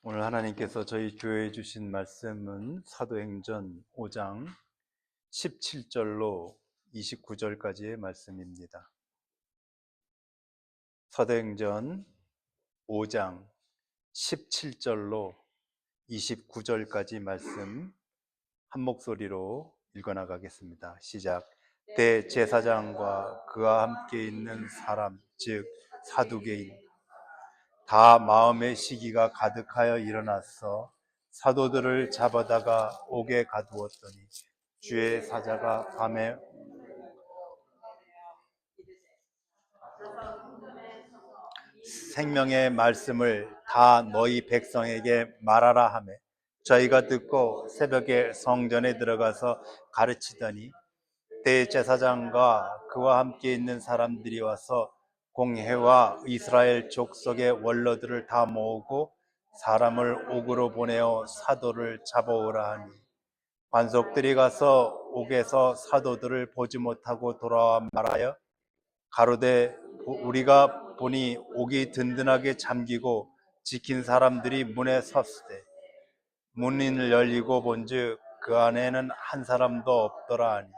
오늘 하나님께서 저희 교회에 주신 말씀은 사도행전 5장 17절로 29절까지의 말씀입니다. 사도행전 5장 17절로 29절까지 말씀 한 목소리로 읽어나가겠습니다. 시작. 대제사장과 그와 함께 있는 사람, 즉 사두개인 다 마음의 시기가 가득하여 일어나서 사도들을 잡아다가 옥에 가두었더니 주의 사자가 밤에 생명의 말씀을 다 너희 백성에게 말하라 하매 저희가 듣고 새벽에 성전에 들어가서 가르치더니 대제사장과 그와 함께 있는 사람들이 와서 공회와 이스라엘 족속의 원로들을 다 모으고 사람을 옥으로 보내어 사도를 잡아오라 하니 관속들이 가서 옥에서 사도들을 보지 못하고 돌아와 말하여 가로되 우리가 보니 옥이 든든하게 잠기고 지킨 사람들이 문에 섰으되 문을 열리고 본즉 그 안에는 한 사람도 없더라 하니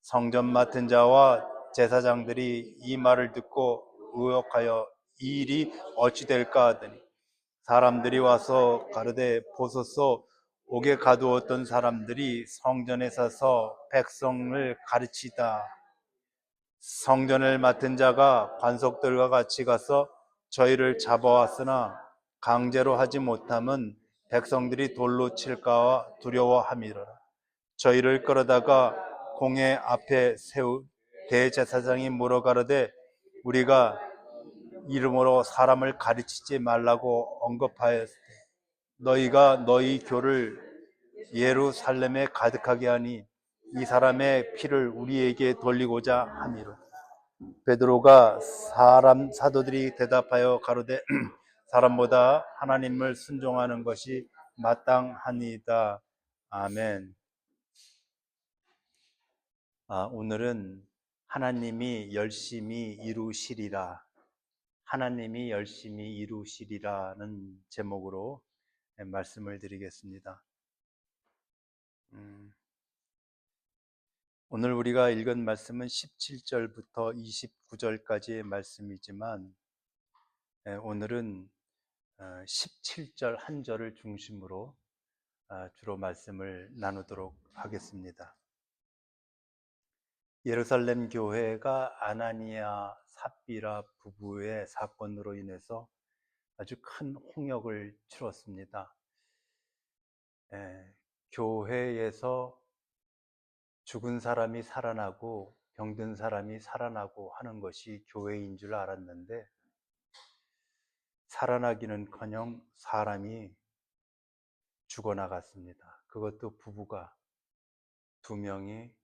성전 맡은 자와 제사장들이 이 말을 듣고 의혹하여 이 일이 어찌 될까 하더니 사람들이 와서 가로되 보소서 옥에 가두었던 사람들이 성전에 서서 백성을 가르치다. 성전을 맡은 자가 관속들과 같이 가서 저희를 잡아왔으나 강제로 하지 못함은 백성들이 돌로 칠까 두려워함이라. 저희를 끌어다가 공회 앞에 세우 대제사장이 물어가로되 우리가 이름으로 사람을 가르치지 말라고 언급하였을 때 너희가 너희 교를 예루살렘에 가득하게 하니 이 사람의 피를 우리에게 돌리고자 함이로. 베드로가 사도들이 대답하여 가로되 사람보다 하나님을 순종하는 것이 마땅하니이다. 아멘. 오늘은 하나님이 열심히 이루시리라, 하나님이 열심히 이루시리라는 제목으로 말씀을 드리겠습니다. 오늘 우리가 읽은 말씀은 17절부터 29절까지의 말씀이지만 오늘은 17절 한 절을 중심으로 주로 말씀을 나누도록 하겠습니다. 예루살렘 교회가 아나니아 삽비라 부부의 사건으로 인해서 아주 큰 홍역을 치렀습니다. 교회에서 죽은 사람이 살아나고 병든 사람이 살아나고 하는 것이 교회인 줄 알았는데 살아나기는커녕 사람이 죽어나갔습니다. 그것도 부부가 두 명이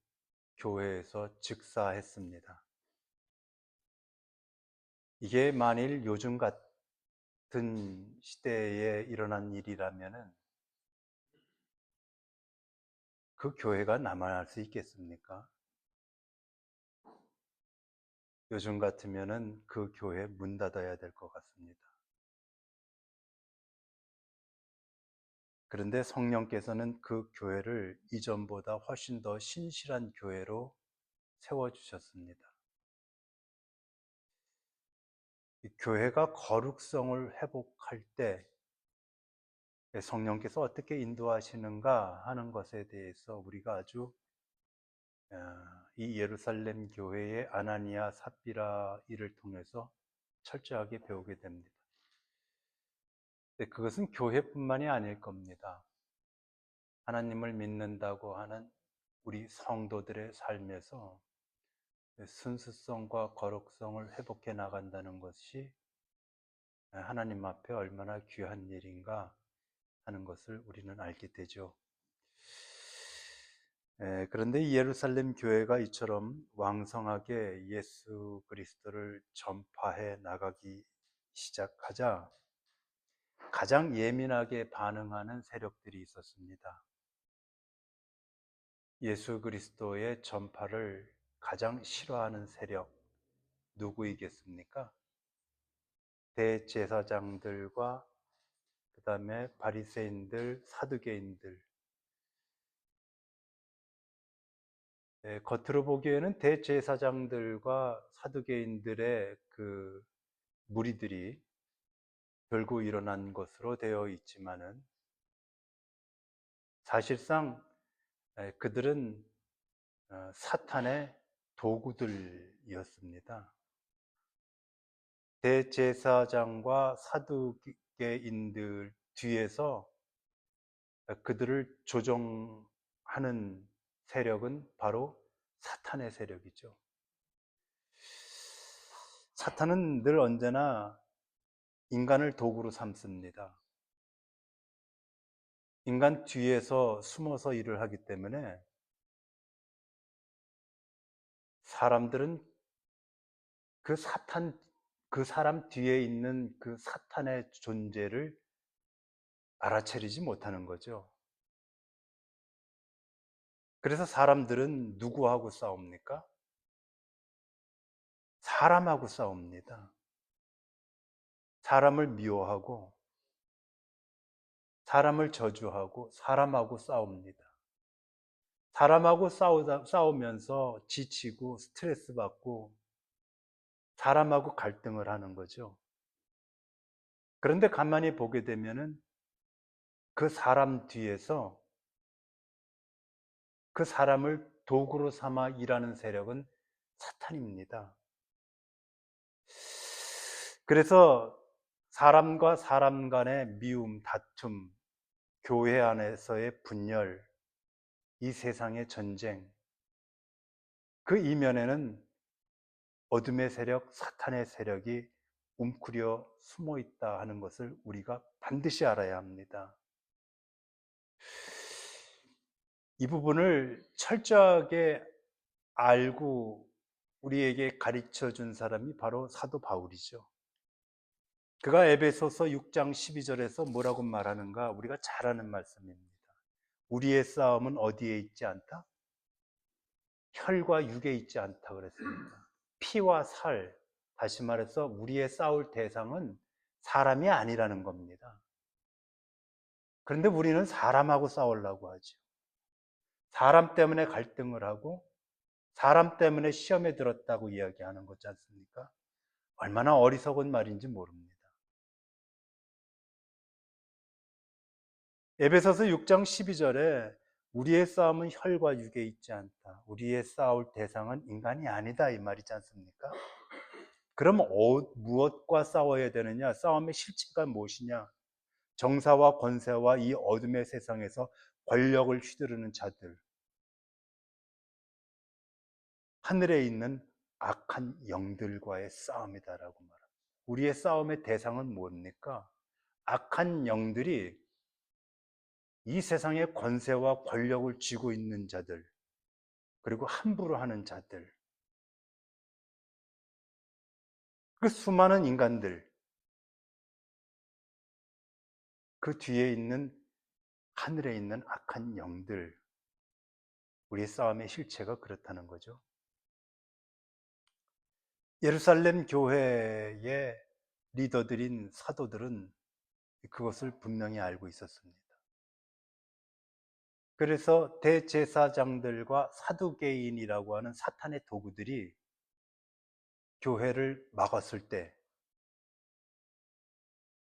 교회에서 즉사했습니다. 이게 만일 요즘 같은 시대에 일어난 일이라면은 그 교회가 남아날 수 있겠습니까? 요즘 같으면은 그 교회 문 닫아야 될 것 같습니다. 그런데 성령께서는 그 교회를 이전보다 훨씬 더 신실한 교회로 세워주셨습니다. 교회가 거룩성을 회복할 때 성령께서 어떻게 인도하시는가 하는 것에 대해서 우리가 아주 이 예루살렘 교회의 아나니아 삽비라 일을 통해서 철저하게 배우게 됩니다. 그것은 교회뿐만이 아닐 겁니다. 하나님을 믿는다고 하는 우리 성도들의 삶에서 순수성과 거룩성을 회복해 나간다는 것이 하나님 앞에 얼마나 귀한 일인가 하는 것을 우리는 알게 되죠. 그런데 이 예루살렘 교회가 이처럼 왕성하게 예수 그리스도를 전파해 나가기 시작하자 가장 예민하게 반응하는 세력들이 있었습니다. 예수 그리스도의 전파를 가장 싫어하는 세력 누구이겠습니까? 대제사장들과 그 다음에 바리새인들, 사두개인들. 겉으로 보기에는 대제사장들과 사두개인들의 그 무리들이 결국 일어난 것으로 되어 있지만은 사실상 그들은 사탄의 도구들이었습니다. 대제사장과 사두개인들 뒤에서 그들을 조종하는 세력은 바로 사탄의 세력이죠. 사탄은 늘 언제나 인간을 도구로 삼습니다. 인간 뒤에서 숨어서 일을 하기 때문에 사람들은 그 사람 뒤에 있는 그 사탄의 존재를 알아채리지 못하는 거죠. 그래서 사람들은 누구하고 싸웁니까? 사람하고 싸웁니다. 사람을 미워하고, 사람을 저주하고, 사람하고 싸웁니다. 사람하고 싸우면서 지치고 스트레스 받고, 사람하고 갈등을 하는 거죠. 그런데 가만히 보게 되면은 그 사람 뒤에서 그 사람을 도구로 삼아 일하는 세력은 사탄입니다. 그래서 사람과 사람 간의 미움, 다툼, 교회 안에서의 분열, 이 세상의 전쟁, 그 이면에는 어둠의 세력, 사탄의 세력이 움크려 숨어 있다 하는 것을 우리가 반드시 알아야 합니다. 이 부분을 철저하게 알고 우리에게 가르쳐 준 사람이 바로 사도 바울이죠. 그가 에베소서 6장 12절에서 뭐라고 말하는가 우리가 잘 아는 말씀입니다. 우리의 싸움은 어디에 있지 않다? 혈과 육에 있지 않다 그랬습니다. 피와 살, 다시 말해서 우리의 싸울 대상은 사람이 아니라는 겁니다. 그런데 우리는 사람하고 싸우려고 하죠. 사람 때문에 갈등을 하고 사람 때문에 시험에 들었다고 이야기하는 거지 않습니까? 얼마나 어리석은 말인지 모릅니다. 에베소서 6장 12절에 우리의 싸움은 혈과 육에 있지 않다. 우리의 싸울 대상은 인간이 아니다 이 말이지 않습니까? 그럼 무엇과 싸워야 되느냐? 싸움의 실체가 무엇이냐? 정사와 권세와 이 어둠의 세상에서 권력을 휘두르는 자들, 하늘에 있는 악한 영들과의 싸움이다라고 말합니다. 우리의 싸움의 대상은 뭡니까? 악한 영들이 이 세상의 권세와 권력을 쥐고 있는 자들, 그리고 함부로 하는 자들, 그 수많은 인간들, 그 뒤에 있는 하늘에 있는 악한 영들, 우리의 싸움의 실체가 그렇다는 거죠. 예루살렘 교회의 리더들인 사도들은 그것을 분명히 알고 있었습니다. 그래서 대제사장들과 사두개인이라고 하는 사탄의 도구들이 교회를 막았을 때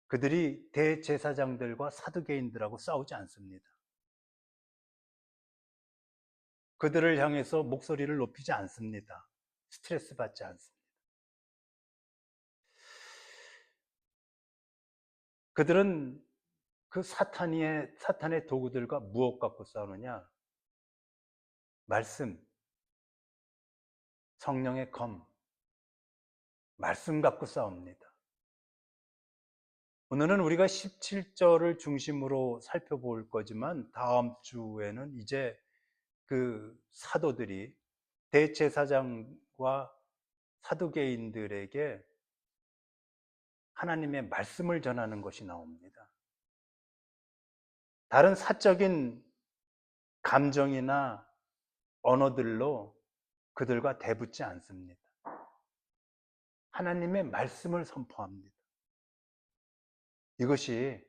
그들이 대제사장들과 사두개인들하고 싸우지 않습니다. 그들을 향해서 목소리를 높이지 않습니다. 스트레스 받지 않습니다. 그들은 그 사탄의 도구들과 무엇 갖고 싸우느냐? 말씀, 성령의 검, 말씀 갖고 싸웁니다. 오늘은 우리가 17절을 중심으로 살펴볼 거지만 다음 주에는 이제 그 사도들이 대제사장과 사두개인들에게 하나님의 말씀을 전하는 것이 나옵니다. 다른 사적인 감정이나 언어들로 그들과 대붙지 않습니다. 하나님의 말씀을 선포합니다. 이것이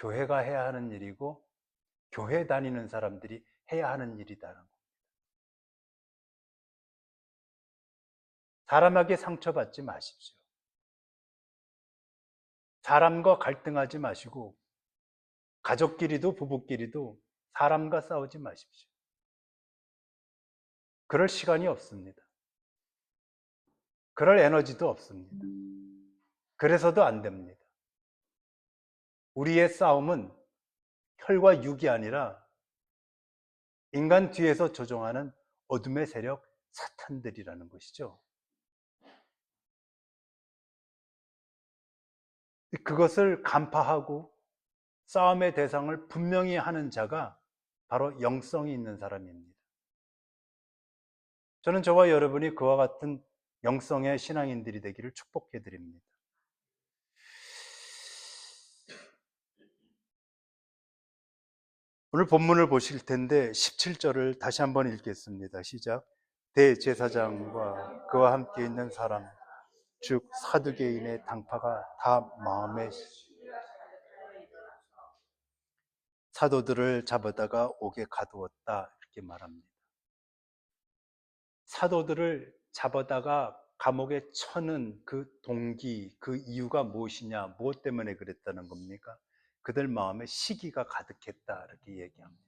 교회가 해야 하는 일이고 교회 다니는 사람들이 해야 하는 일이다라는 거. 사람에게 상처받지 마십시오. 사람과 갈등하지 마시고 가족끼리도 부부끼리도 사람과 싸우지 마십시오. 그럴 시간이 없습니다. 그럴 에너지도 없습니다. 그래서도 안 됩니다. 우리의 싸움은 혈과 육이 아니라 인간 뒤에서 조종하는 어둠의 세력 사탄들이라는 것이죠. 그것을 간파하고 싸움의 대상을 분명히 하는 자가 바로 영성이 있는 사람입니다. 저는 저와 여러분이 그와 같은 영성의 신앙인들이 되기를 축복해 드립니다. 오늘 본문을 보실 텐데 17절을 다시 한번 읽겠습니다. 시작. 대제사장과 그와 함께 있는 사람 즉 사두개인의 당파가 다 마음에 사도들을 잡아다가 옥에 가두었다 이렇게 말합니다. 사도들을 잡아다가 감옥에 쳐는 그 동기, 그 이유가 무엇이냐, 무엇 때문에 그랬다는 겁니까? 그들 마음에 시기가 가득했다 이렇게 얘기합니다.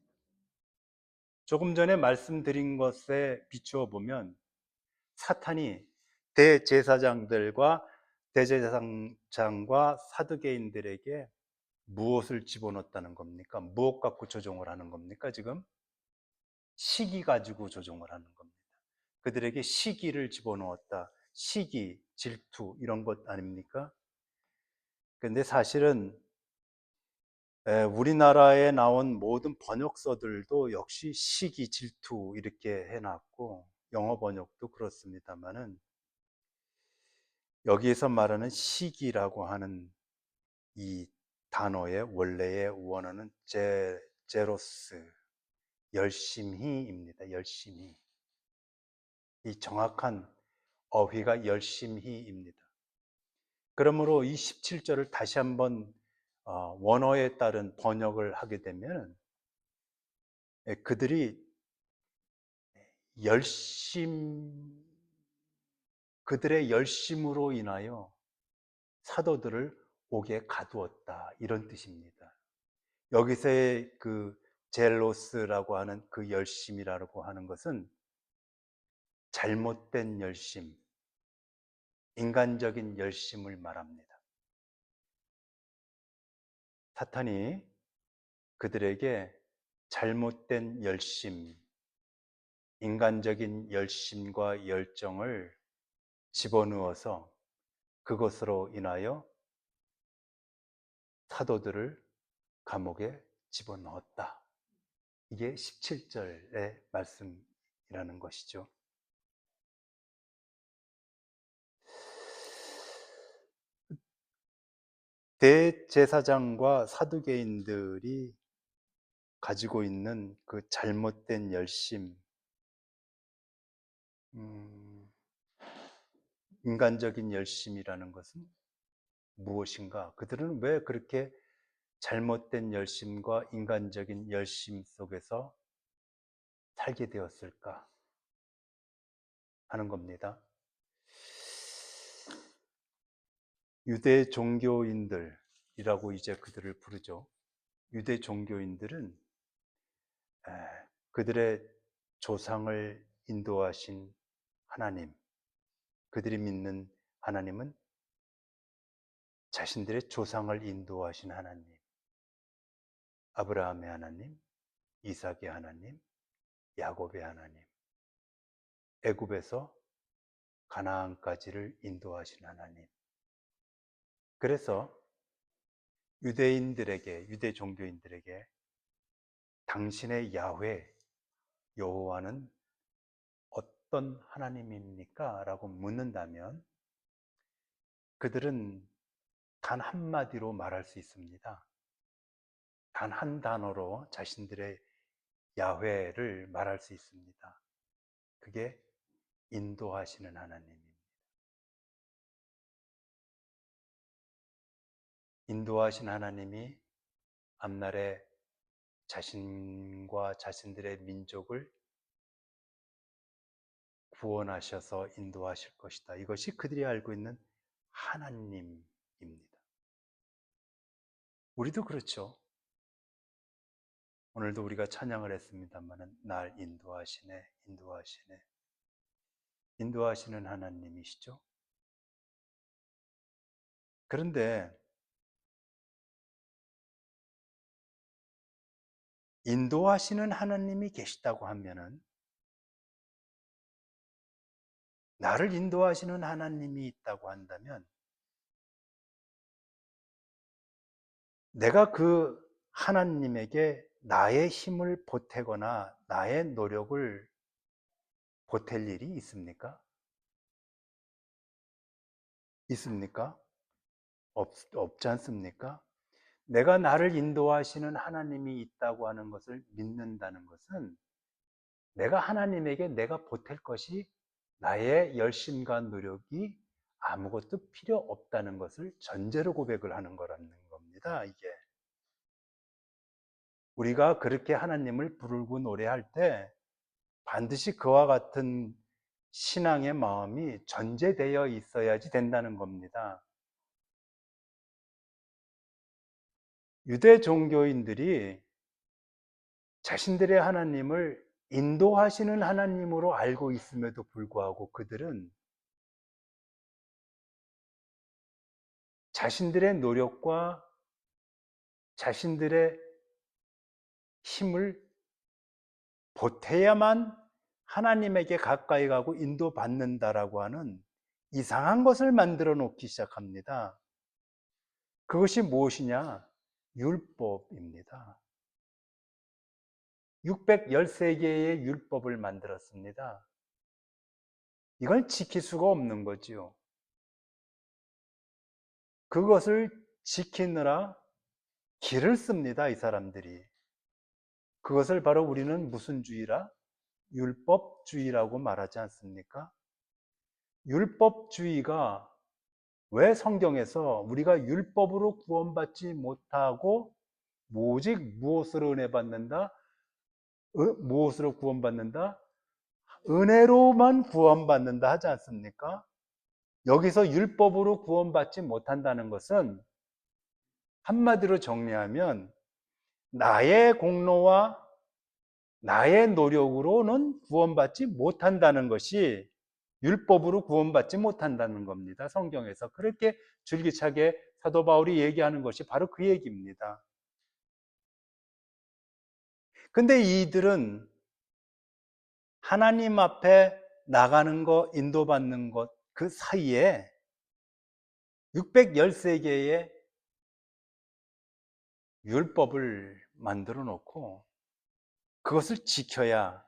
조금 전에 말씀드린 것에 비추어 보면 사탄이 대제사장들과 대제사장과 사두개인들에게 무엇을 집어넣었다는 겁니까? 무엇 갖고 조종을 하는 겁니까? 지금 시기 가지고 조종을 하는 겁니다. 그들에게 시기를 집어넣었다. 시기, 질투 이런 것 아닙니까? 근데 사실은 우리나라에 나온 모든 번역서들도 역시 시기, 질투 이렇게 해놨고 영어 번역도 그렇습니다만은 여기에서 말하는 시기라고 하는 이 단어의 원래의 원어는 제로스, 열심히입니다. 열심히. 이 정확한 어휘가 열심히입니다. 그러므로 이 17절을 다시 한번 원어에 따른 번역을 하게 되면 그들이 그들의 열심으로 인하여 사도들을 옥에 가두었다 이런 뜻입니다. 여기서의 그 젤로스라고 하는 그 열심이라고 하는 것은 잘못된 열심, 인간적인 열심을 말합니다. 사탄이 그들에게 잘못된 열심, 인간적인 열심과 열정을 집어넣어서 그것으로 인하여 사도들을 감옥에 집어넣었다. 이게 17절의 말씀이라는 것이죠. 대제사장과 사두개인들이 가지고 있는 그 잘못된 열심, 인간적인 열심이라는 것은 무엇인가? 그들은 왜 그렇게 잘못된 열심과 인간적인 열심 속에서 살게 되었을까 하는 겁니다. 유대 종교인들이라고 이제 그들을 부르죠. 유대 종교인들은 그들의 조상을 인도하신 하나님, 그들이 믿는 하나님은 자신들의 조상을 인도하신 하나님, 아브라함의 하나님, 이삭의 하나님, 야곱의 하나님, 애굽에서 가나안까지를 인도하신 하나님. 그래서 유대 종교인들에게 당신의 야훼, 여호와는 어떤 하나님입니까? 라고 묻는다면 그들은 단 한마디로 말할 수 있습니다. 단 한 단어로 자신들의 야훼를 말할 수 있습니다. 그게 인도하시는 하나님입니다. 인도하신 하나님이 앞날에 자신과 자신들의 민족을 구원하셔서 인도하실 것이다. 이것이 그들이 알고 있는 하나님입니다. 우리도 그렇죠. 오늘도 우리가 찬양을 했습니다마는 날 인도하시네, 인도하시네. 인도하시는 하나님이시죠. 그런데 인도하시는 하나님이 계시다고 하면은, 나를 인도하시는 하나님이 있다고 한다면, 내가 그 하나님에게 나의 힘을 보태거나 나의 노력을 보탤 일이 있습니까? 있습니까? 없지 않습니까? 내가 나를 인도하시는 하나님이 있다고 하는 것을 믿는다는 것은, 내가 하나님에게 내가 보탤 것이 나의 열심과 노력이 아무것도 필요 없다는 것을 전제로 고백을 하는 거라는 겁니다. 이게 우리가 그렇게 하나님을 부르고 노래할 때 반드시 그와 같은 신앙의 마음이 전제되어 있어야지 된다는 겁니다. 유대 종교인들이 자신들의 하나님을 인도하시는 하나님으로 알고 있음에도 불구하고 그들은 자신들의 노력과 자신들의 힘을 보태야만 하나님에게 가까이 가고 인도받는다라고 하는 이상한 것을 만들어 놓기 시작합니다. 그것이 무엇이냐? 율법입니다. 613개의 율법을 만들었습니다. 이걸 지킬 수가 없는 거지요. 그것을 지키느라 기를 씁니다, 이 사람들이. 그것을 바로 우리는 무슨 주의라? 율법주의라고 말하지 않습니까? 율법주의가 왜 성경에서 우리가 율법으로 구원받지 못하고 오직 무엇으로 은혜 받는다? 무엇으로 구원받는다? 은혜로만 구원받는다 하지 않습니까? 여기서 율법으로 구원받지 못한다는 것은 한마디로 정리하면 나의 공로와 나의 노력으로는 구원받지 못한다는 것이 율법으로 구원받지 못한다는 겁니다. 성경에서 그렇게 줄기차게 사도 바울이 얘기하는 것이 바로 그 얘기입니다. 근데 이들은 하나님 앞에 나가는 것, 인도받는 것, 그 사이에 613개의 율법을 만들어 놓고 그것을 지켜야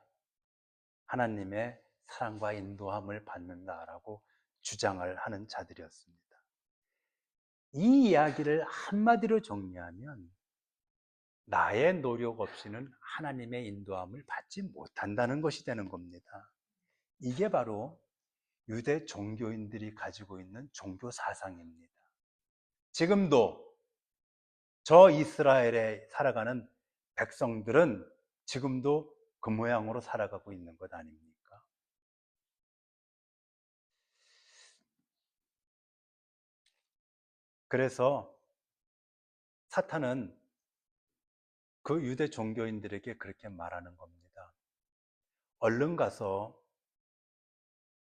하나님의 사랑과 인도함을 받는다라고 주장을 하는 자들이었습니다. 이 이야기를 한마디로 정리하면 나의 노력 없이는 하나님의 인도함을 받지 못한다는 것이 되는 겁니다. 이게 바로 유대 종교인들이 가지고 있는 종교 사상입니다. 지금도 저 이스라엘에 살아가는 백성들은 지금도 그 모양으로 살아가고 있는 것 아닙니까? 그래서 사탄은 그 유대 종교인들에게 그렇게 말하는 겁니다. 얼른 가서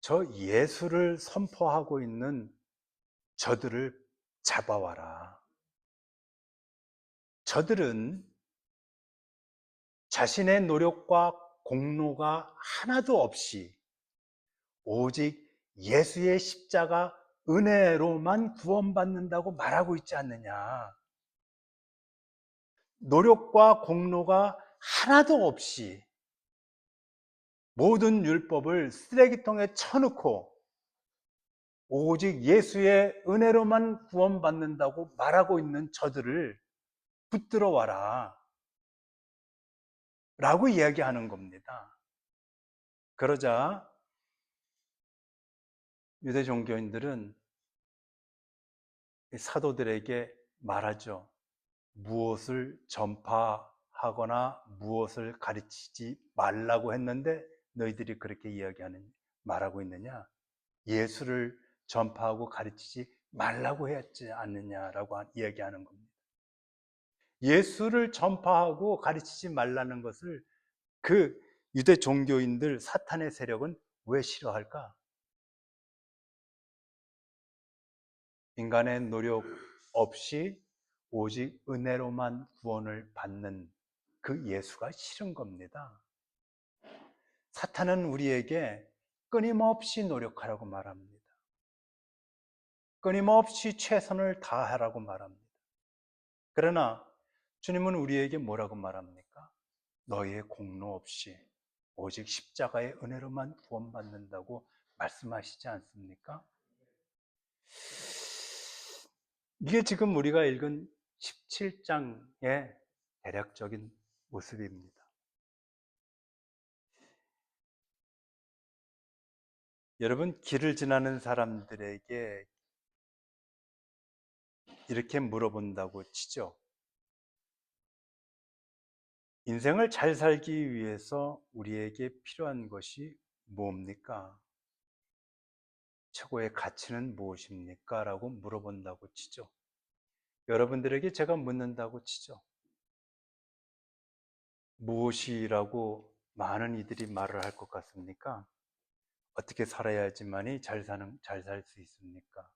저 예수를 선포하고 있는 저들을 잡아와라. 저들은 자신의 노력과 공로가 하나도 없이 오직 예수의 십자가 은혜로만 구원받는다고 말하고 있지 않느냐. 노력과 공로가 하나도 없이 모든 율법을 쓰레기통에 쳐놓고 오직 예수의 은혜로만 구원받는다고 말하고 있는 저들을 붙들어 와라 라고 이야기하는 겁니다. 그러자 유대 종교인들은 사도들에게 말하죠. 무엇을 전파하거나 무엇을 가르치지 말라고 했는데 너희들이 그렇게 말하고 있느냐? 예수를 전파하고 가르치지 말라고 했지 않느냐라고 이야기하는 겁니다. 예수를 전파하고 가르치지 말라는 것을 그 유대 종교인들, 사탄의 세력은 왜 싫어할까? 인간의 노력 없이 오직 은혜로만 구원을 받는 그 예수가 싫은 겁니다. 사탄은 우리에게 끊임없이 노력하라고 말합니다. 끊임없이 최선을 다하라고 말합니다. 그러나 주님은 우리에게 뭐라고 말합니까? 너희의 공로 없이 오직 십자가의 은혜로만 구원받는다고 말씀하시지 않습니까? 이게 지금 우리가 읽은 17장의 대략적인 모습입니다. 여러분, 길을 지나는 사람들에게 이렇게 물어본다고 치죠. 인생을 잘 살기 위해서 우리에게 필요한 것이 뭡니까? 최고의 가치는 무엇입니까? 라고 물어본다고 치죠. 여러분들에게 제가 묻는다고 치죠. 무엇이라고 많은 이들이 말을 할 것 같습니까? 어떻게 살아야지만이 잘 살 수 있습니까?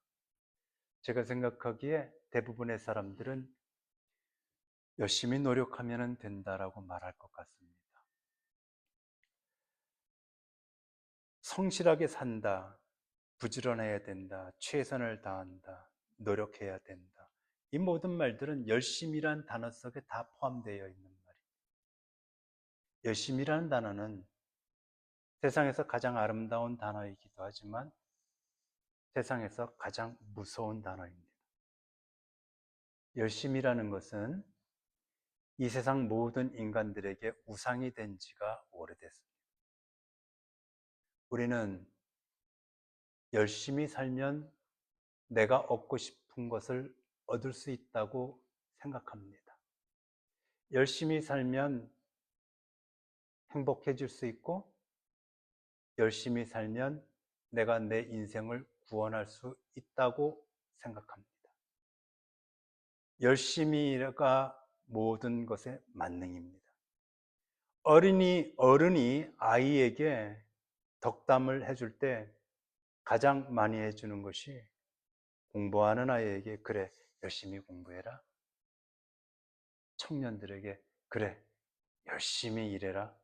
제가 생각하기에 대부분의 사람들은 열심히 노력하면 된다라고 말할 것 같습니다. 성실하게 산다, 부지런해야 된다, 최선을 다한다, 노력해야 된다. 이 모든 말들은 열심이란 단어 속에 다 포함되어 있는 말이에요. 열심이라는 단어는 세상에서 가장 아름다운 단어이기도 하지만 세상에서 가장 무서운 단어입니다. 열심이라는 것은 이 세상 모든 인간들에게 우상이 된 지가 오래됐습니다. 우리는 열심히 살면 내가 얻고 싶은 것을 얻을 수 있다고 생각합니다. 열심히 살면 행복해질 수 있고, 열심히 살면 내가 내 인생을 구원할 수 있다고 생각합니다. 열심히가 모든 것의 만능입니다. 어른이 아이에게 덕담을 해줄 때 가장 많이 해주는 것이 공부하는 아이에게 그래, 열심히 공부해라. 청년들에게 그래, 열심히 일해라.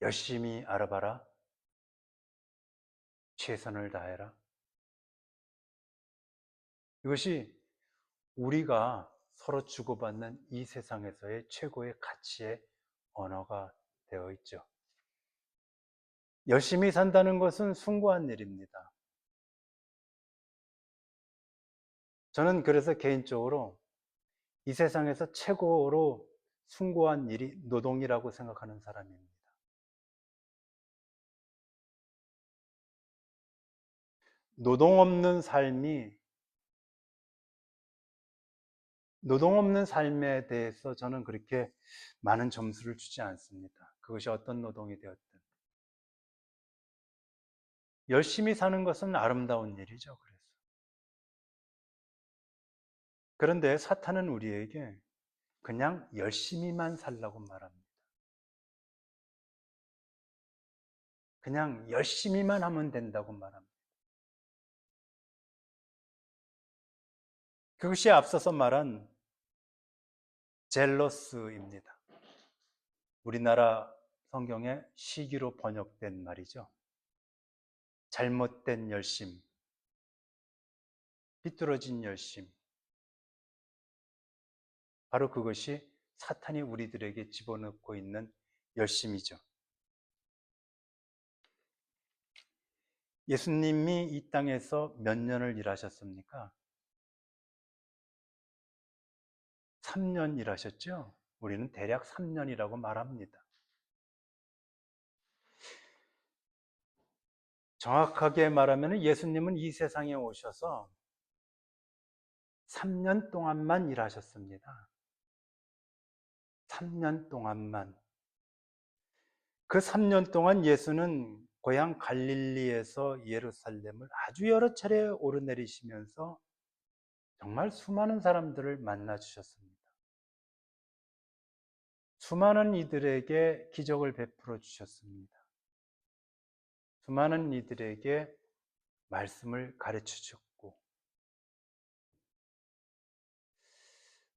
열심히 알아봐라. 최선을 다해라. 이것이 우리가 서로 주고받는 이 세상에서의 최고의 가치의 언어가 되어 있죠. 열심히 산다는 것은 숭고한 일입니다. 저는 그래서 개인적으로 이 세상에서 최고로 숭고한 일이 노동이라고 생각하는 사람입니다. 노동 없는 삶에 대해서 저는 그렇게 많은 점수를 주지 않습니다. 그것이 어떤 노동이 되었든. 열심히 사는 것은 아름다운 일이죠. 그런데 사탄은 우리에게 그냥 열심히만 살라고 말합니다. 그냥 열심히만 하면 된다고 말합니다. 그것이 앞서서 말한 젤러스입니다. 우리나라 성경에 시기로 번역된 말이죠. 잘못된 열심, 삐뚤어진 열심. 바로 그것이 사탄이 우리들에게 집어넣고 있는 열심이죠. 예수님이 이 땅에서 몇 년을 일하셨습니까? 3년 일하셨죠? 우리는 대략 3년이라고 말합니다. 정확하게 말하면 예수님은 이 세상에 오셔서 3년 동안만 일하셨습니다. 3년 동안만. 그 3년 동안 예수는 고향 갈릴리에서 예루살렘을 아주 여러 차례 오르내리시면서 정말 수많은 사람들을 만나 주셨습니다. 수많은 이들에게 기적을 베풀어 주셨습니다. 수많은 이들에게 말씀을 가르쳐 주셨고,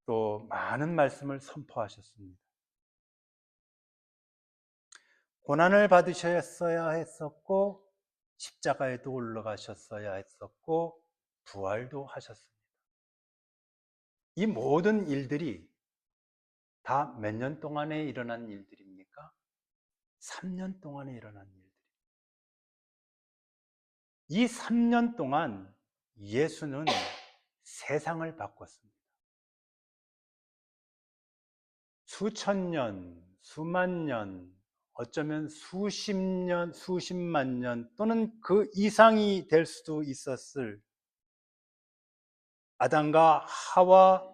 또 많은 말씀을 선포하셨습니다. 고난을 받으셨어야 했었고, 십자가에도 올라가셨어야 했었고, 부활도 하셨습니다. 이 모든 일들이 다 몇 년 동안에 일어난 일들입니까? 3년 동안에 일어난 일들. 이 3년 동안 예수는 세상을 바꿨습니다. 수천 년, 수만 년, 어쩌면 수십 년, 수십만 년 또는 그 이상이 될 수도 있었을 아담과 하와,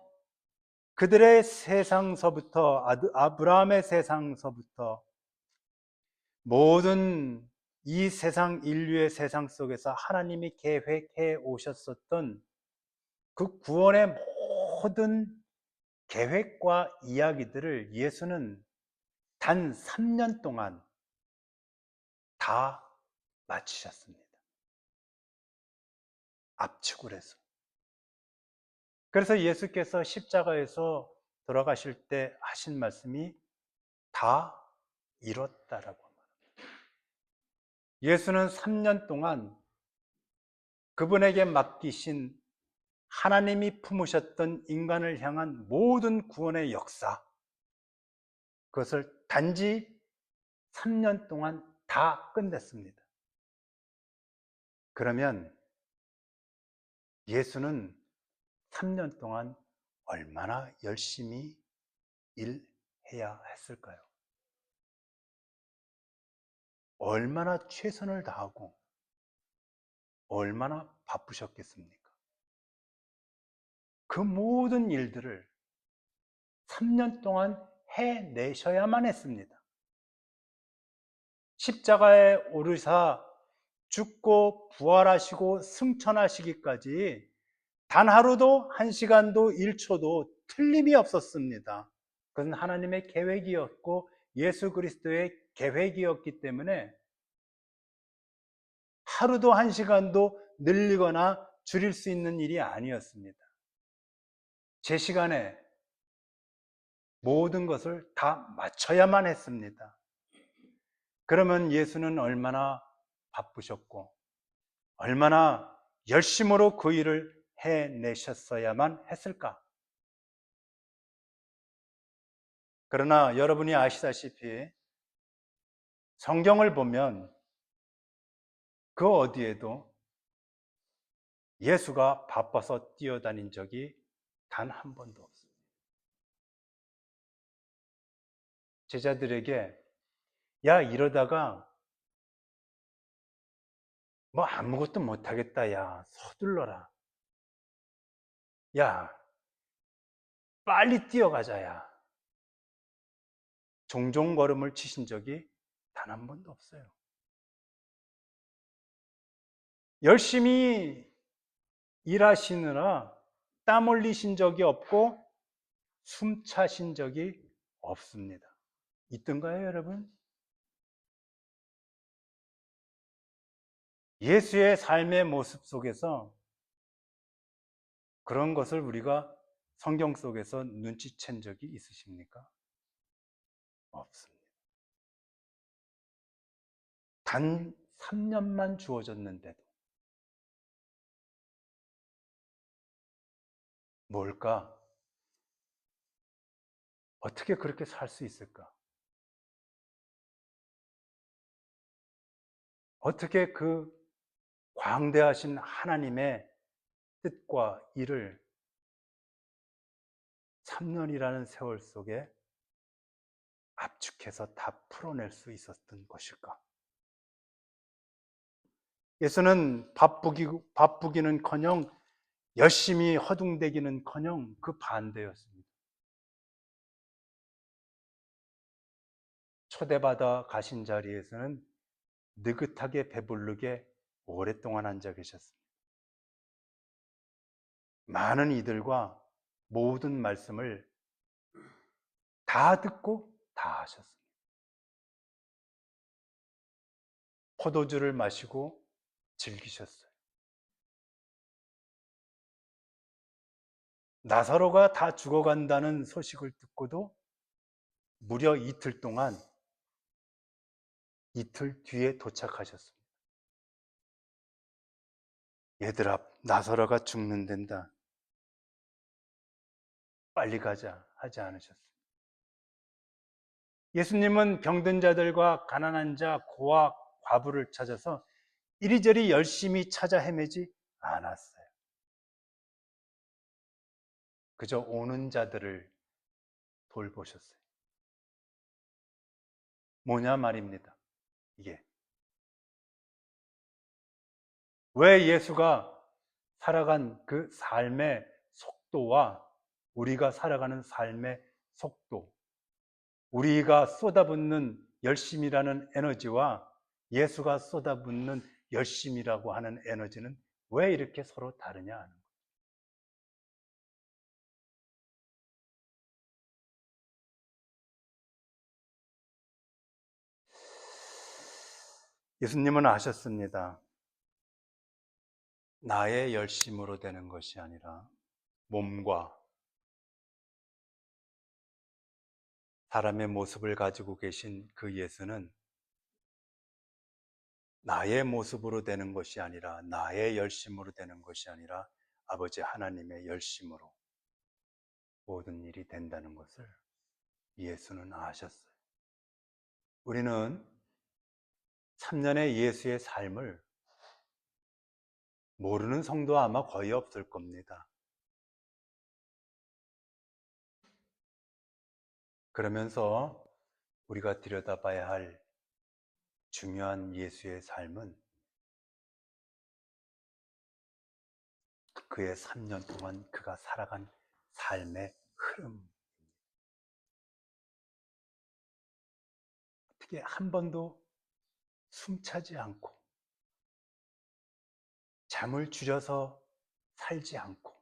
그들의 세상서부터, 아브라함의 세상서부터 모든 이 세상, 인류의 세상 속에서 하나님이 계획해 오셨었던 그 구원의 모든 계획과 이야기들을 예수는 단 3년 동안 다 마치셨습니다. 압축을 해서. 그래서 예수께서 십자가에서 돌아가실 때 하신 말씀이 다 이뤘다라고 말합니다. 예수는 3년 동안 그분에게 맡기신 하나님이 품으셨던 인간을 향한 모든 구원의 역사, 그것을 단지 3년 동안 다 끝냈습니다. 그러면 예수는 3년 동안 얼마나 열심히 일해야 했을까요? 얼마나 최선을 다하고 얼마나 바쁘셨겠습니까? 그 모든 일들을 3년 동안 해내셔야만 했습니다. 십자가에 오르사 죽고 부활하시고 승천하시기까지 단 하루도 1시간도 1초도 틀림이 없었습니다. 그것은 하나님의 계획이었고 예수 그리스도의 계획이었기 때문에 하루도 1시간도 늘리거나 줄일 수 있는 일이 아니었습니다. 제 시간에 모든 것을 다 맞춰야만 했습니다. 그러면 예수는 얼마나 바쁘셨고 얼마나 열심으로 그 일을 해내셨어야만 했을까? 그러나 여러분이 아시다시피 성경을 보면 그 어디에도 예수가 바빠서 뛰어다닌 적이 단 한 번도 없습니다. 제자들에게 야, 이러다가 뭐 아무것도 못하겠다. 야, 서둘러라. 야, 빨리 뛰어가자. 야. 종종 걸음을 치신 적이 단 한 번도 없어요. 열심히 일하시느라 땀 흘리신 적이 없고 숨 차신 적이 없습니다. 있던가요, 여러분? 예수의 삶의 모습 속에서 그런 것을 우리가 성경 속에서 눈치챈 적이 있으십니까? 없습니다. 단 3년만 주어졌는데도 뭘까? 어떻게 그렇게 살 수 있을까? 어떻게 그 광대하신 하나님의 뜻과 일을 3년이라는 세월 속에 압축해서 다 풀어낼 수 있었던 것일까? 예수는 바쁘기는커녕 열심히 허둥대기는커녕 그 반대였습니다. 초대받아 가신 자리에서는 느긋하게 배부르게 오랫동안 앉아 계셨습니다. 많은 이들과 모든 말씀을 다 듣고 다 하셨습니다. 포도주를 마시고 즐기셨어요. 나사로가 다 죽어간다는 소식을 듣고도 무려 이틀 동안 이틀 뒤에 도착하셨습니다. 얘들아, 나사로가 죽는단다. 빨리 가자 하지 않으셨습니다. 예수님은 병든 자들과 가난한 자, 고아, 과부를 찾아서 이리저리 열심히 찾아 헤매지 않았어요. 그저 오는 자들을 돌보셨어요. 뭐냐 말입니다. 이게 왜 예수가 살아간 그 삶의 속도와 우리가 살아가는 삶의 속도, 우리가 쏟아붓는 열심이라는 에너지와 예수가 쏟아붓는 열심이라고 하는 에너지는 왜 이렇게 서로 다르냐 하는 거예요. 예수님은 아셨습니다. 나의 열심으로 되는 것이 아니라 몸과 사람의 모습을 가지고 계신 그 예수는 나의 모습으로 되는 것이 아니라 나의 열심으로 되는 것이 아니라 아버지 하나님의 열심으로 모든 일이 된다는 것을 예수는 아셨어요. 우리는 3년의 예수의 삶을 모르는 성도 아마 거의 없을 겁니다. 그러면서 우리가 들여다봐야 할 중요한 예수의 삶은 그의 3년 동안 그가 살아간 삶의 흐름. 어떻게 한 번도 숨차지 않고 잠을 줄여서 살지 않고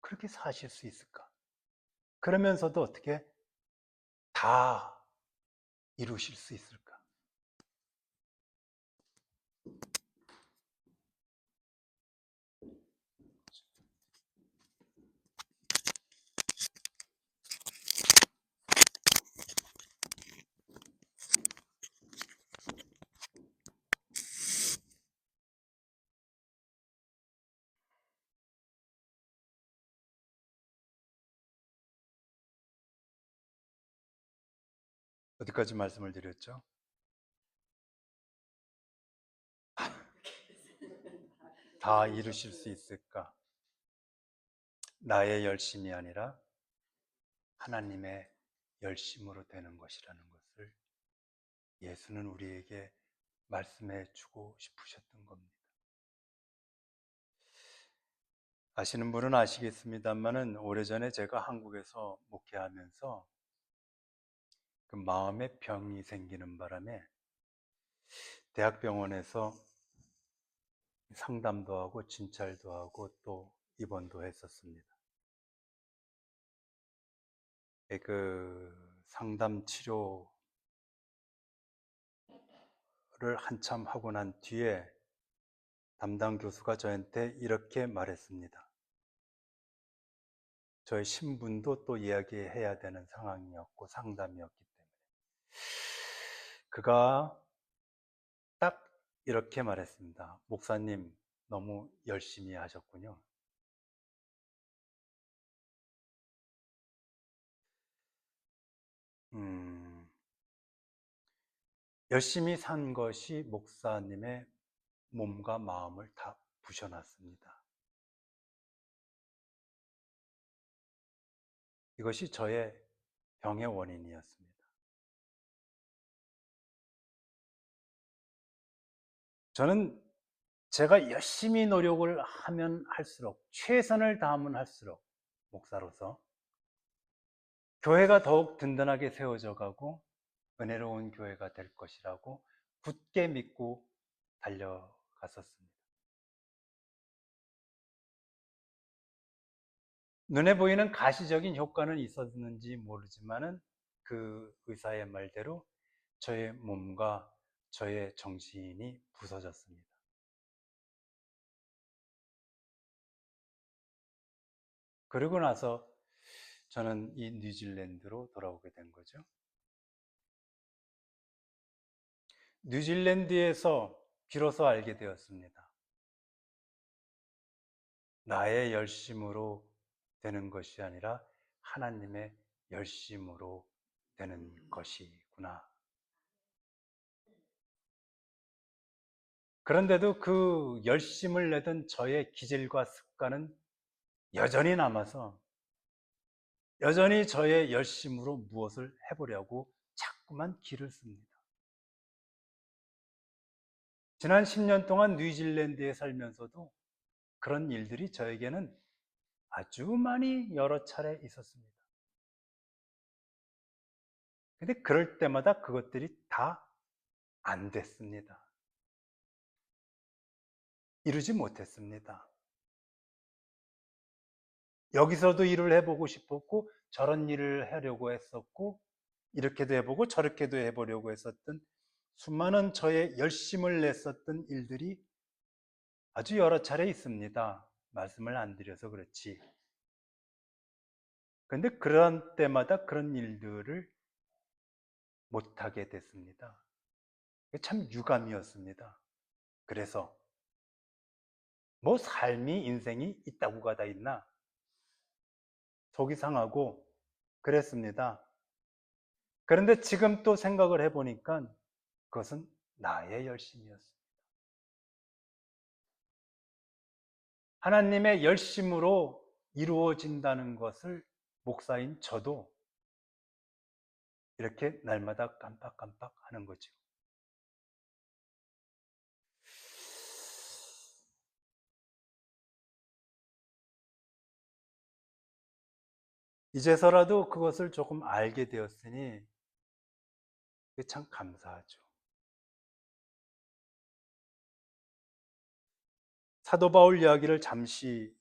그렇게 사실 수 있을까? 그러면서도 어떻게 다 이루실 수 있을까? 어디까지 말씀을 드렸죠? 다 이루실 수 있을까? 나의 열심이 아니라 하나님의 열심으로 되는 것이라는 것을 예수는 우리에게 말씀해 주고 싶으셨던 겁니다. 아시는 분은 아시겠습니다만은 오래전에 제가 한국에서 목회하면서 그 마음의 병이 생기는 바람에 대학병원에서 상담도 하고 진찰도 하고 또 입원도 했었습니다. 그 상담 치료를 한참 하고 난 뒤에 담당 교수가 저한테 이렇게 말했습니다. 저의 신분도 또 이야기해야 되는 상황이었고 상담이었기 때문에 그가 딱 이렇게 말했습니다. 목사님, 너무 열심히 하셨군요. 열심히 산 것이 목사님의 몸과 마음을 다 부셔놨습니다. 이것이 저의 병의 원인이었습니다. 저는 제가 열심히 노력을 하면 할수록, 최선을 다하면 할수록 목사로서 교회가 더욱 든든하게 세워져 가고 은혜로운 교회가 될 것이라고 굳게 믿고 달려갔었습니다. 눈에 보이는 가시적인 효과는 있었는지 모르지만은 그 의사의 말대로 저의 몸과 저의 정신이 부서졌습니다. 그러고 나서 저는 이 뉴질랜드로 돌아오게 된 거죠. 뉴질랜드에서 비로소 알게 되었습니다. 나의 열심으로 되는 것이 아니라 하나님의 열심으로 되는 것이구나. 그런데도 그 열심을 내던 저의 기질과 습관은 여전히 남아서 여전히 저의 열심으로 무엇을 해보려고 자꾸만 기를 씁니다. 지난 10년 동안 뉴질랜드에 살면서도 그런 일들이 저에게는 아주 많이 여러 차례 있었습니다. 근데 그럴 때마다 그것들이 다 안 됐습니다. 이루지 못했습니다. 여기서도 일을 해보고 싶었고 저런 일을 하려고 했었고 이렇게도 해보고 저렇게도 해보려고 했었던 수많은 저의 열심을 냈었던 일들이 아주 여러 차례 있습니다. 말씀을 안 드려서 그렇지. 그런데 그런 때마다 그런 일들을 못하게 됐습니다. 참 유감이었습니다. 그래서 뭐 삶이 인생이 있다고가 다 있나? 속이 상하고 그랬습니다. 그런데 지금 또 생각을 해보니까 그것은 나의 열심이었습니다. 하나님의 열심으로 이루어진다는 것을 목사인 저도 이렇게 날마다 깜빡깜빡 하는 거죠. 이제서라도 그것을 조금 알게 되었으니 참 감사하죠. 사도 바울 이야기를 잠시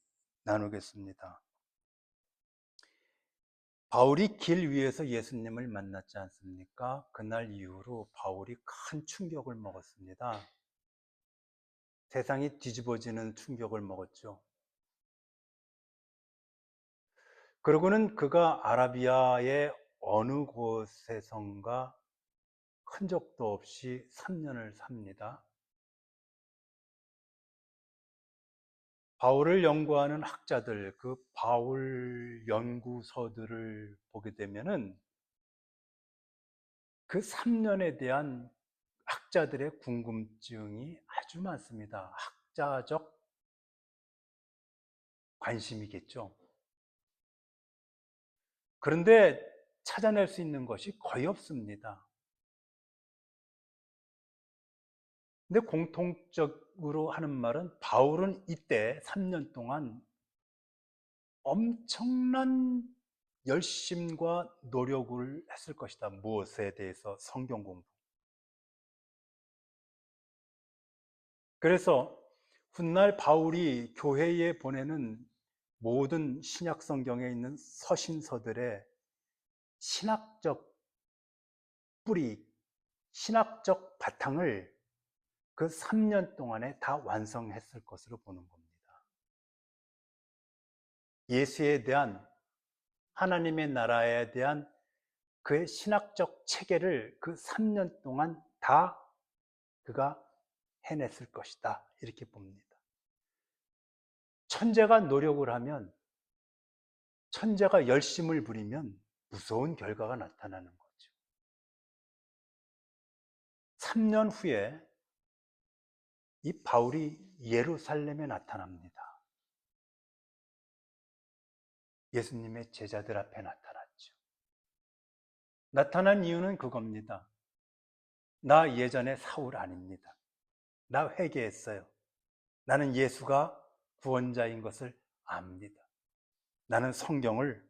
나누겠습니다. 바울이 길 위에서 예수님을 만났지 않습니까? 그날 이후로 바울이 큰 충격을 먹었습니다. 세상이 뒤집어지는 충격을 먹었죠. 그러고는 그가 아라비아의 어느 곳에선가 흔적도 없이 3년을 삽니다. 바울을 연구하는 학자들, 그 바울 연구서들을 보게 되면은 그 3년에 대한 학자들의 궁금증이 아주 많습니다. 학자적 관심이겠죠. 그런데 찾아낼 수 있는 것이 거의 없습니다. 근데 공통적으로 하는 말은 바울은 이때 3년 동안 엄청난 열심과 노력을 했을 것이다. 무엇에 대해서? 성경 공부. 그래서 훗날 바울이 교회에 보내는 모든 신약 성경에 있는 서신서들의 신학적 뿌리, 신학적 바탕을 그 3년 동안에 다 완성했을 것으로 보는 겁니다. 예수에 대한, 하나님의 나라에 대한 그의 신학적 체계를 그 3년 동안 다 그가 해냈을 것이다. 이렇게 봅니다. 천재가 노력을 하면, 천재가 열심을 부리면 무서운 결과가 나타나는 거죠. 3년 후에 이 바울이 예루살렘에 나타납니다. 예수님의 제자들 앞에 나타났죠. 나타난 이유는 그겁니다. 나 예전에 사울 아닙니다. 나 회개했어요. 나는 예수가 구원자인 것을 압니다. 나는 성경을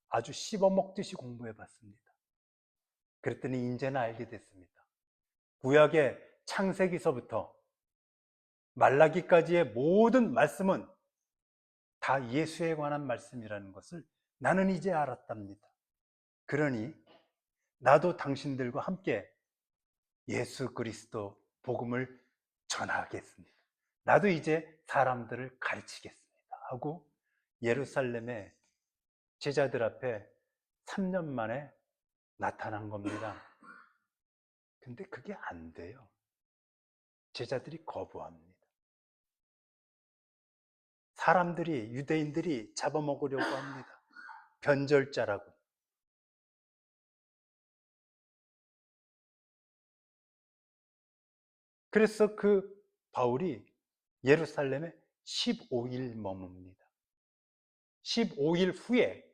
아주 씹어먹듯이 공부해 봤습니다. 그랬더니 이제는 알게 됐습니다. 구약의 창세기서부터 말라기까지의 모든 말씀은 다 예수에 관한 말씀이라는 것을 나는 이제 알았답니다. 그러니 나도 당신들과 함께 예수 그리스도 복음을 전하겠습니다. 나도 이제 사람들을 가르치겠습니다 하고 예루살렘의 제자들 앞에 3년 만에 나타난 겁니다. 근데 그게 안 돼요. 제자들이 거부합니다. 사람들이, 유대인들이 잡아먹으려고 합니다. 변절자라고. 그래서 그 바울이 예루살렘에 15일 머뭅니다. 15일 후에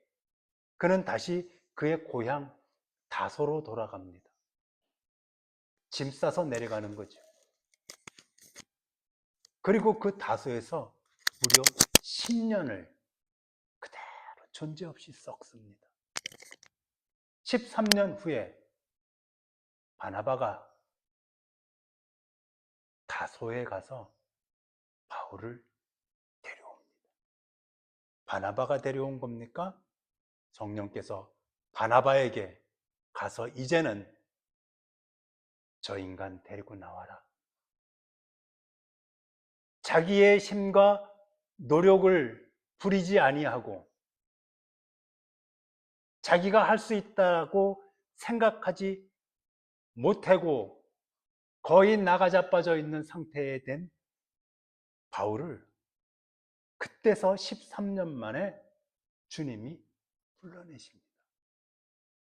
그는 다시 그의 고향 다소로 돌아갑니다. 짐 싸서 내려가는 거죠. 그리고 그 다소에서 무려 10년을 그대로 존재 없이 썩습니다. 13년 후에 바나바가 다소에 가서 바울을 데려옵니다. 바나바가 데려온 겁니까? 성령께서 바나바에게 가서 이제는 저 인간 데리고 나와라. 자기의 힘과 노력을 부리지 아니하고 자기가 할 수 있다고 생각하지 못하고 거의 나가자빠져 있는 상태에 된 바울을 그때서 13년 만에 주님이 불러내십니다.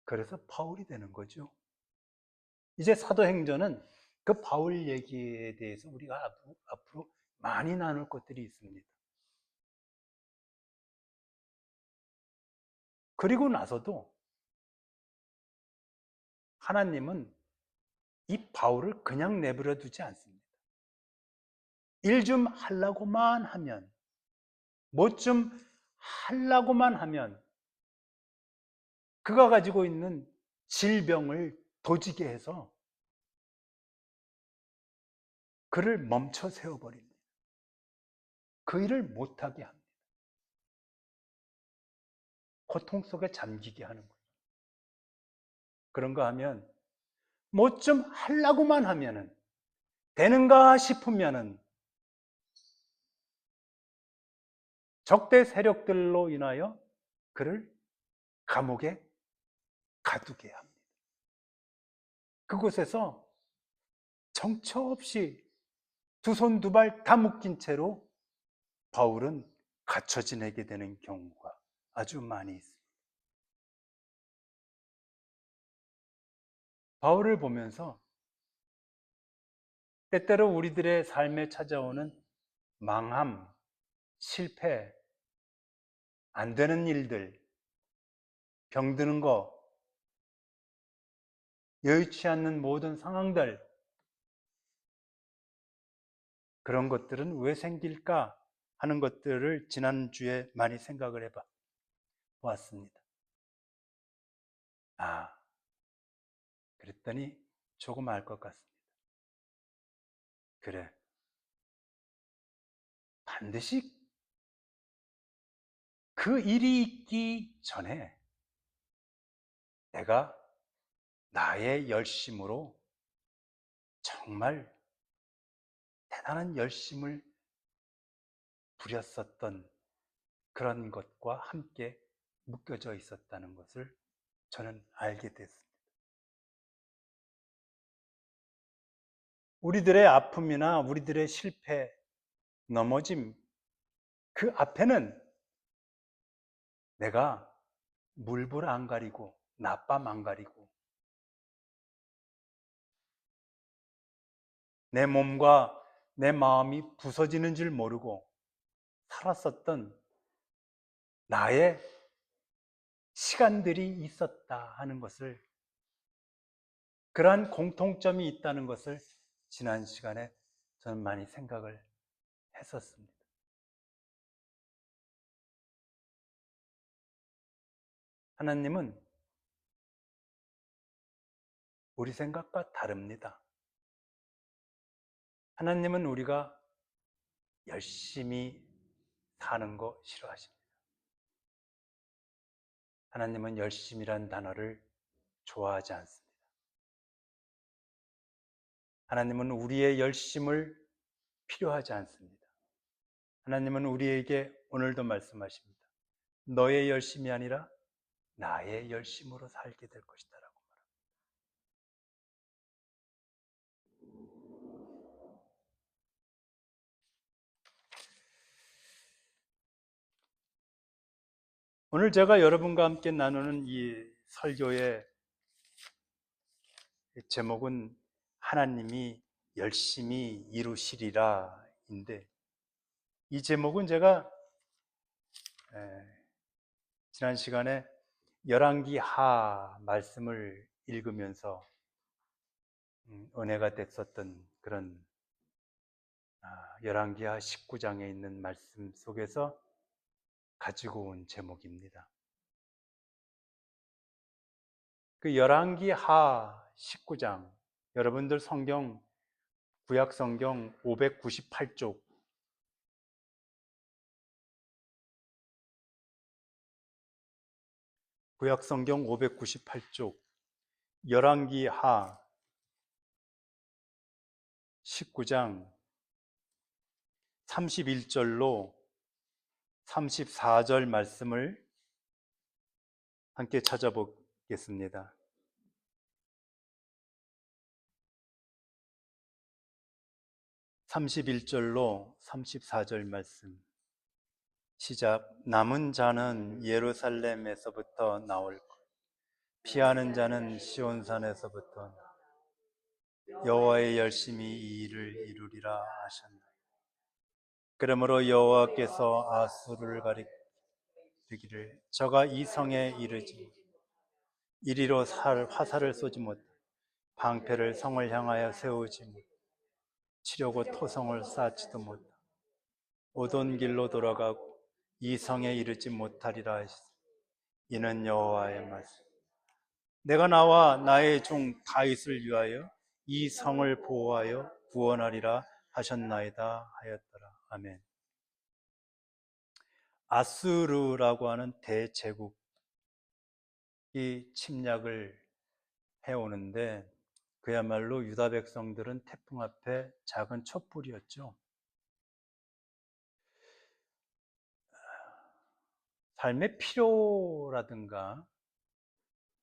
그래서 바울이 되는 거죠. 이제 사도행전은 그 바울 얘기에 대해서 우리가 앞으로 많이 나눌 것들이 있습니다. 그리고 나서도 하나님은 이 바울을 그냥 내버려 두지 않습니다. 일 좀 하려고만 하면, 뭐 좀 하려고만 하면 그가 가지고 있는 질병을 도지게 해서 그를 멈춰 세워버립니다. 그 일을 못하게 합니다. 고통 속에 잠기게 하는 거죠. 그런가 하면 뭐 좀 하려고만 하면은 되는가 싶으면은 적대 세력들로 인하여 그를 감옥에 가두게 합니다. 그곳에서 정처 없이 두 손 두 발 다 묶인 채로 바울은 갇혀 지내게 되는 경우가 아주 많이 있습니다. 바울을 보면서 때때로 우리들의 삶에 찾아오는 망함, 실패, 안 되는 일들, 병드는 거, 여의치 않는 모든 상황들, 그런 것들은 왜 생길까 하는 것들을 지난주에 많이 생각을 해봐 보았습니다. 아, 그랬더니 조금 알 것 같습니다. 그래, 반드시 그 일이 있기 전에 내가 나의 열심으로 정말 대단한 열심을 부렸었던 그런 것과 함께 묶여져 있었다는 것을 저는 알게 됐습니다. 우리들의 아픔이나 우리들의 실패, 넘어짐, 그 앞에는 내가 물불 안 가리고 낮밤 안 가리고 내 몸과 내 마음이 부서지는 줄 모르고 살았었던 나의 시간들이 있었다 하는 것을, 그러한 공통점이 있다는 것을 지난 시간에 저는 많이 생각을 했었습니다. 하나님은 우리 생각과 다릅니다. 하나님은 우리가 열심히 사는 거 싫어하십니다. 하나님은 열심이란 단어를 좋아하지 않습니다. 하나님은 우리의 열심을 필요하지 않습니다. 하나님은 우리에게 오늘도 말씀하십니다. 너의 열심이 아니라 나의 열심으로 살게 될 것이다 라고 말합니다. 오늘 제가 여러분과 함께 나누는 이 설교의 제목은 하나님이 열심히 이루시리라 인데, 이 제목은 제가 지난 시간에 열왕기 하 말씀을 읽으면서 은혜가 됐었던 그런 열왕기 하 19장에 있는 말씀 속에서 가지고 온 제목입니다. 그 열왕기 하 19장, 여러분들 성경, 구약 성경 598쪽, 구약 성경 598쪽, 열왕기 하 19장 31절로 34절 말씀을 함께 찾아보겠습니다. 31절로 34절 말씀 시작. 남은 자는 예루살렘에서부터 나올 것, 피하는 자는 시온산에서부터 여호와의 열심히 이 일을 이루리라 하셨나이다. 그러므로 여호와께서 아수르를 가리키기를 저가 이 성에 이르지 이리로 화살을 쏘지 못, 방패를 성을 향하여 세우지 못, 치려고 토성을 쌓지도 못, 오던 길로 돌아가고 이 성에 이르지 못하리라 하시니 이는 여호와의 말씀. 내가 나와 나의 종 다윗을 위하여 이 성을 보호하여 구원하리라 하셨나이다 하였더라. 아멘. 아수르라고 하는 대제국이 침략을 해오는데 그야말로 유다 백성들은 태풍 앞에 작은 촛불이었죠. 삶의 필요라든가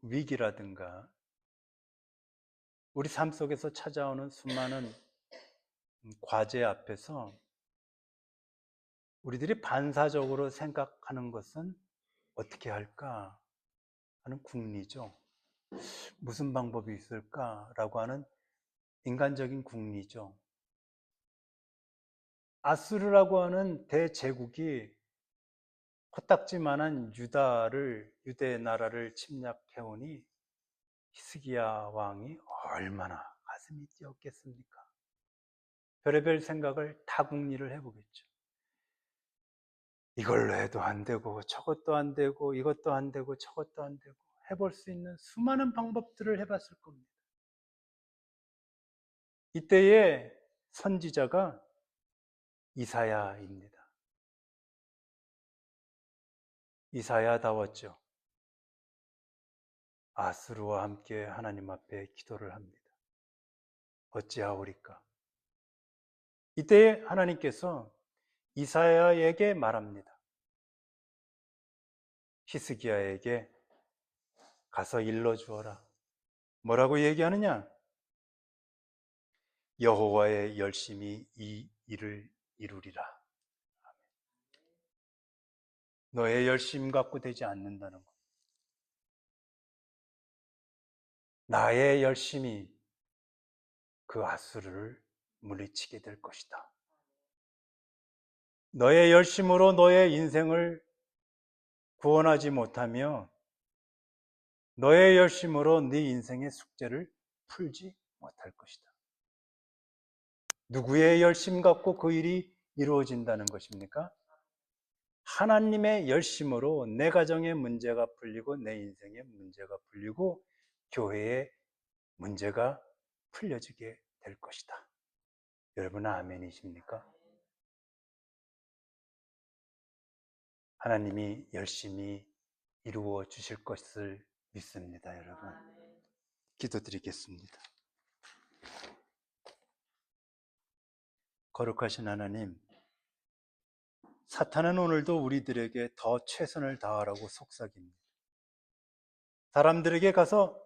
위기라든가 우리 삶 속에서 찾아오는 수많은 과제 앞에서 우리들이 반사적으로 생각하는 것은 어떻게 할까 하는 궁리죠. 무슨 방법이 있을까라고 하는 인간적인 궁리죠. 아수르라고 하는 대제국이 코딱지만한 유대 나라를 침략해오니 히스기야 왕이 얼마나 가슴이 뛰었겠습니까? 별의별 생각을 다 궁리를 해보겠죠. 이걸로 해도 안 되고 저것도 안 되고 이것도 안 되고 저것도 안 되고 해볼 수 있는 수많은 방법들을 해봤을 겁니다. 이때의 선지자가 이사야입니다. 이사야다웠죠. 아수르와 함께 하나님 앞에 기도를 합니다. 어찌하오리까? 이때 하나님께서 이사야에게 말합니다. 히스기야에게 가서 일러주어라. 뭐라고 얘기하느냐? 여호와의 열심히 이 일을 이루리라. 너의 열심 갖고 되지 않는다는 것. 나의 열심이 그 아수르를 물리치게 될 것이다. 너의 열심으로 너의 인생을 구원하지 못하며 너의 열심으로 네 인생의 숙제를 풀지 못할 것이다. 누구의 열심 갖고 그 일이 이루어진다는 것입니까? 하나님의 열심으로 내 가정의 문제가 풀리고 내 인생의 문제가 풀리고 교회의 문제가 풀려지게 될 것이다. 여러분 아멘이십니까? 하나님이 열심히 이루어 주실 것을 믿습니다, 여러분. 기도드리겠습니다. 거룩하신 하나님, 사탄은 오늘도 우리들에게 더 최선을 다하라고 속삭입니다. 사람들에게 가서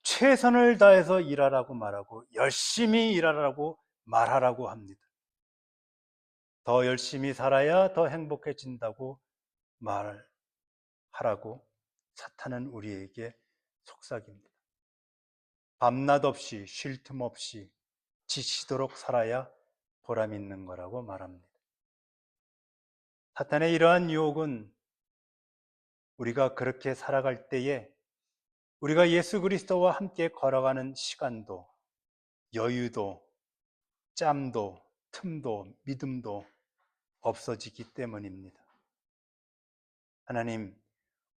최선을 다해서 일하라고 말하고 열심히 일하라고 말하라고 합니다. 더 열심히 살아야 더 행복해진다고 말하라고 사탄은 우리에게 속삭입니다. 밤낮 없이 쉴 틈 없이 지치도록 살아야 보람 있는 거라고 말합니다. 사탄의 이러한 유혹은 우리가 그렇게 살아갈 때에 우리가 예수 그리스도와 함께 걸어가는 시간도 여유도 짬도 틈도 믿음도 없어지기 때문입니다. 하나님,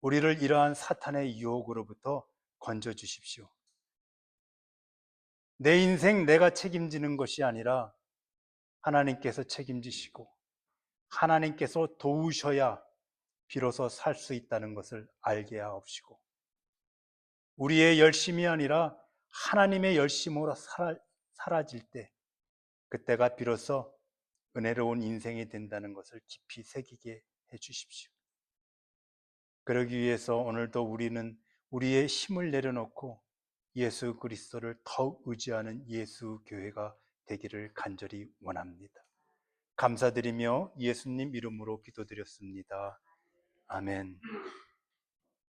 우리를 이러한 사탄의 유혹으로부터 건져 주십시오. 내 인생 내가 책임지는 것이 아니라 하나님께서 책임지시고 하나님께서 도우셔야 비로소 살 수 있다는 것을 알게 하옵시고 우리의 열심이 아니라 하나님의 열심으로 사라질 때 그때가 비로소 은혜로운 인생이 된다는 것을 깊이 새기게 해 주십시오. 그러기 위해서 오늘도 우리는 우리의 힘을 내려놓고 예수 그리스도를 더욱 의지하는 예수 교회가 되기를 간절히 원합니다. 감사드리며 예수님 이름으로 기도드렸습니다. 아멘.